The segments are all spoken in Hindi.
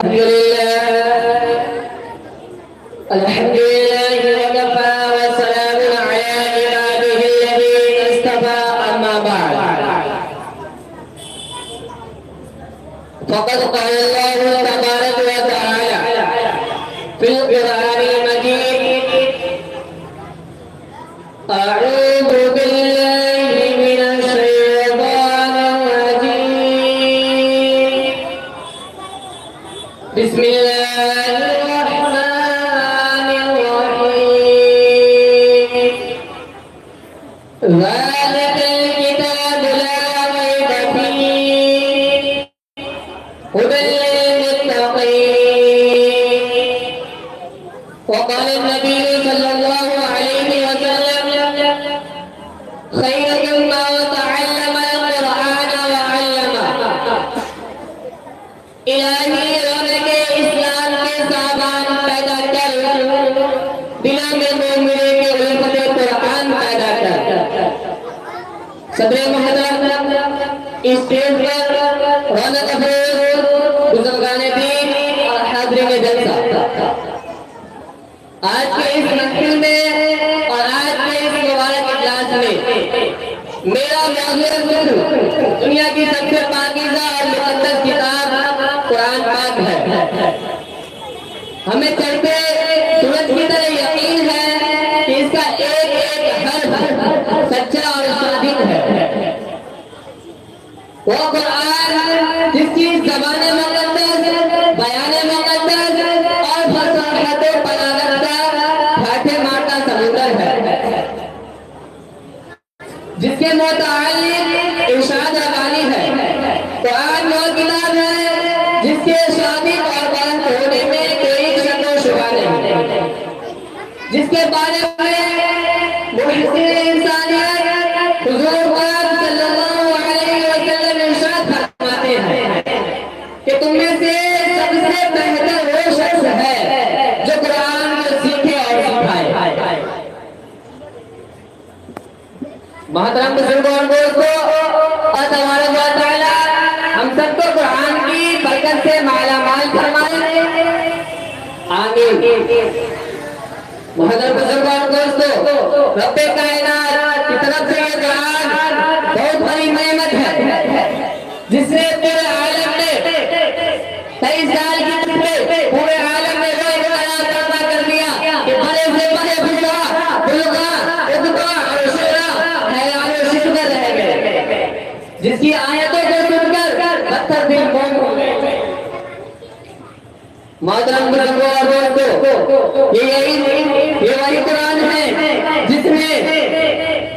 फ़क़द क़ाल अल्लाहु तबारक व तआला फ़िल क़ुरआनिल मजीद अऊज़ु बिल्लाहि मिनश शैतानिर रजीम बिस्मिल्लाहिर रहमानिर रहीम ज़ालिकल किताबु ला रैब फीह हुदल लिल्मुत्तक़ीन वक़ाल नबी सल्लल्लाहु अलैहि वसल्लम खैरुकुम मन तअल्लमल क़ुरआन व अल्लमह। इलाही रब के इस्लाम के सामान पैदा कर, दिलों में मोमिन के उल्फत क़ुरआन पैदा कर। सदर मोहतरम स्टेज पर रौनक अफरोज बुजुर्गान दीन और हाज़रीन जलसा, आज के इस महफिल में और आज के इस मुबारक इजलास में मेरा मौजूद दुनिया की सबसे पाकीज़ा और मुक़द्दस किताब कुरान पाक है। हमें चढ़ते सूरज की तरह यकीन है कि इसका एक एक हर्फ सच्चा और सादिक है। वो कुरान जिसकी ज़बान मुक़द्दस, बयान मुक़द्दस और फसाहत बलागत का ठाठे मारता समुंदर है, जिसके मुतालिक इरशाद रब्बानी है। कुरान वो किताब है जिसके सादिक और बुलंद होने में कोई शक व शुबा नहीं, जिसके बारे में मुहस्सिन इंसानियत हुज़ूर पाक सल्लल्लाहु अलैहि वसल्लम इरशाद फरमाते हैं कि तुम में से सबसे बेहतर वो शख्स है जो कुरान को सीखे और सिखाए। मोहतरम बुजुर्गों और दोस्तों, और तबारक व तआला हम सबको कुरान की बरकत से मालामाल फरमाए, आमीन। मोहतरम बुजुर्गों और दोस्तों, रब्बे कायनात की तरफ से ये कुरान बहुत बड़ी नेमत है, जिसने पूरे आलम में 23 साल की उम्र में पूरे आलम में वो इख्तिलाफ पैदा कर दिया कि बड़े से बड़े बुजुर्ग बुजुर्ग उद्वा और शुरा हैरान और शिकवा रह गए, जिसकी आयतों को सुनकर पत्थर दिल मोम हो गए। मोहतरम बुजुर्गों और दोस्तों, ये वही कुरान है जिसमें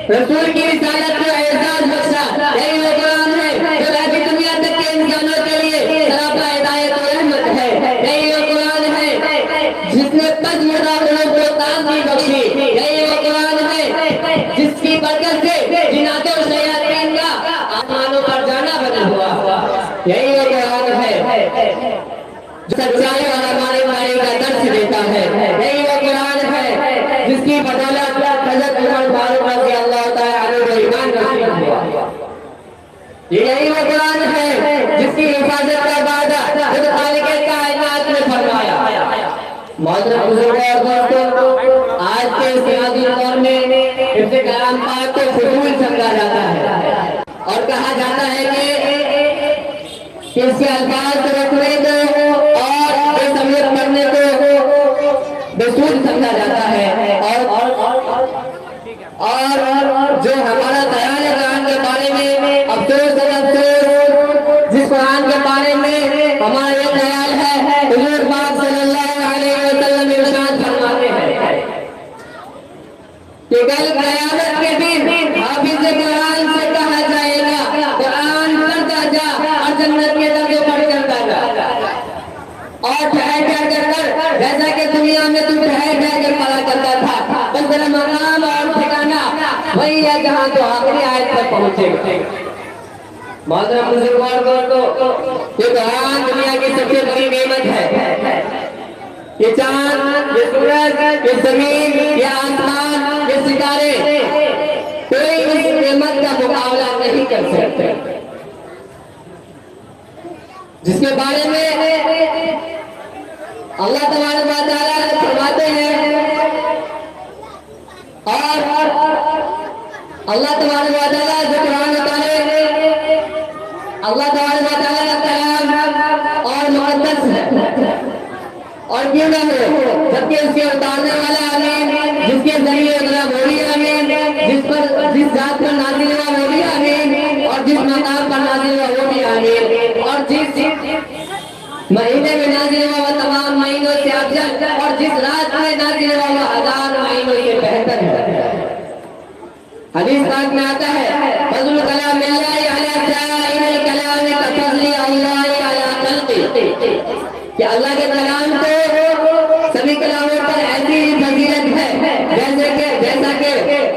रसूल की रिसालत को एजाज बख्शा। यही वो कुरान है जो आगे दुनिया तक के इंसानों के लिए सरापा हिदायत और रहमत है। यही वो कुरान है जिसने पसमुर्दा लोगों को ताज़गी बख्शी। यही वो कुरान है जिसकी बरकत से जिन्नात और शयातीन का आसमानों पर जाना बना हुआ। यही वो कुरान है जो सच्चाई और ईमानदारी का दर्श देता है। यही वो कुरान है जिसकी बदौलत हज़रत उमर फारूक रज़ियल्लाहु ताला अन्हु को ईमान नसीब हुआ। यही वो कुरान है जिसकी हिफाजत का वादा खुद खालिक कायनात ने फरमाया। मोहतरम बुजुर्गों और दोस्तों, आज के इस नाज़ुक दौर में इब्ने कलाम पाक को फजूल समझा जाता है और कहा जाता है कि इसके अल्फाज को रखने को और बेसमझ करने को बेसूद समझा जाता है। और जो हमारा ख्याल है कुरान के बारे में, अफसोस है अफसोस, जिस कुरान के बारे में हमारा ये ख्याल है, हुज़ूर पाक सल्लल्लाहु अलैहि वसल्लम इरशाद फरमाते हैं कि कल क़यामत के दिन हाफिज़ कुरान से कहा जाएगा, कुरान पढ़ता जा और जन्नत के दरवाजे पर चलता जा और ठहर कर जैसा कि दुनिया में तू ठहर कर पढ़ा करता था, बस तेरा मकाम और ठिकाना वही है जहाँ तो आखिरी आयत तक पहुँचेगा। मोहतरम बुजुर्गों और दोस्तों, ये कुरान दुनिया की सबसे बड़ी नेमत है। ये चांद, ये सूरज, ये जमीन, ये आसमान, ये सितारे कोई इस नेमत का मुकाबला नहीं कर सकते, जिसके बारे में अल्लाह तबारक व तआला फरमाते हैं और अल्लाह तबारक व तआला जो कुरान उतारे अल्लाह तबारक व तआला का कलाम और मुक़द्दस है और क्यों ना हो, जबकि उसके उतारने वाला अमीन, जिसके जरिए उतरा वो भी अमीन, जिस जात पर नाज़िल हुआ वो भी अमीन, और जिस मकाम पर नाज़िल हुआ वो भी अमीन, और जिस महीने में नाज़िल हुआ वो तमाम महीनों से अफजल, और जिस रात में नाज़िल हुआ वो 1000 महीनों से बेहतर है। हदीस पाक में आता है फज़्लुल कलाम लिल्लाहि अला साइरिल कलाम का फज़्लि अल्लाहि अला खल्क़ि, कि अल्लाह के कलाम को सभी कलामों पर ऐसी फजीलत है जैसा कि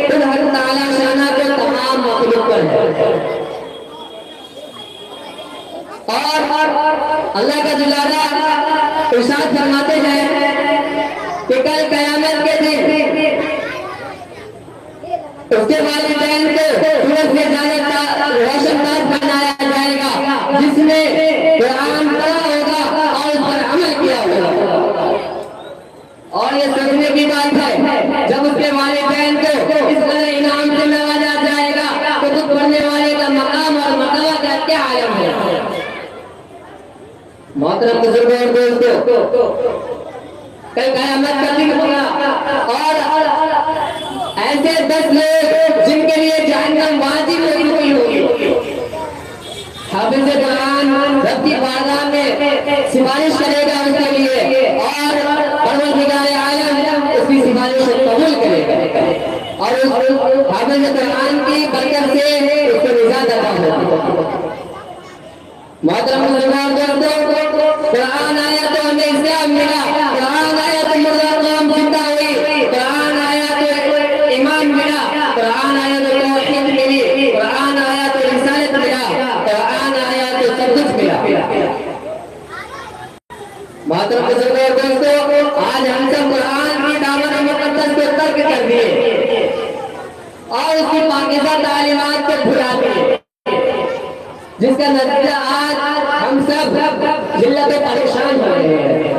खुद हर ताला शाना को तमाम मखलूक पर है। और अल्लाह का दुलारा इरशाद फरमाते हैं कि कल कयामत के दिन उसके वालिदैन को सूरज से ज्यादा रोशनदार बनाया जाएगा, जिसमें कुरान पढ़ा होगा और उस पर अमल किया होगा। और ये सोचने की बात है, जब उसके वालिदैन को इस तरह इनाम से नवाजा जाएगा तो खुद पढ़ने वाले का मकाम और मर्तबा का क्या आलम है। मोहतरम बुजुर्गों और दोस्तों, कल क़यामत का दिन होगा और ऐसे 10 लोग जिनके लिए जहन्नम वाजिब हो चुकी होगी, हाफिज़ कुरान रब की बारगाह में सिफारिश करेगा उसके लिए, और परवरदिगार आलम उसकी सिफारिश कबूल करेगा, और उस हाफिज़ कुरान की बरकत से उसको निजात अता होगी। मोहतरम बुजुर्गों और दोस्तों, कुरान आया तो हमें इस्लाम मिला, कुरान आया तो मुर्दा कौम जिंदा हुई, कुरान आया तो ईमान मिला, कुरान आया तो तौहीद मिली, कुरान आया तो रिसालत मिला, कुरान आया तो सब कुछ मिला। मोहतरम बुजुर्गों और दोस्तों, आज हम सब कुरान की दामन मुक़द्दस को तर्क कर दिए और उसकी पाकीज़ा तालीमात को भुला दिए, जिसका नतीजा आज हम सब जिल्लत परेशान हो रहे हैं।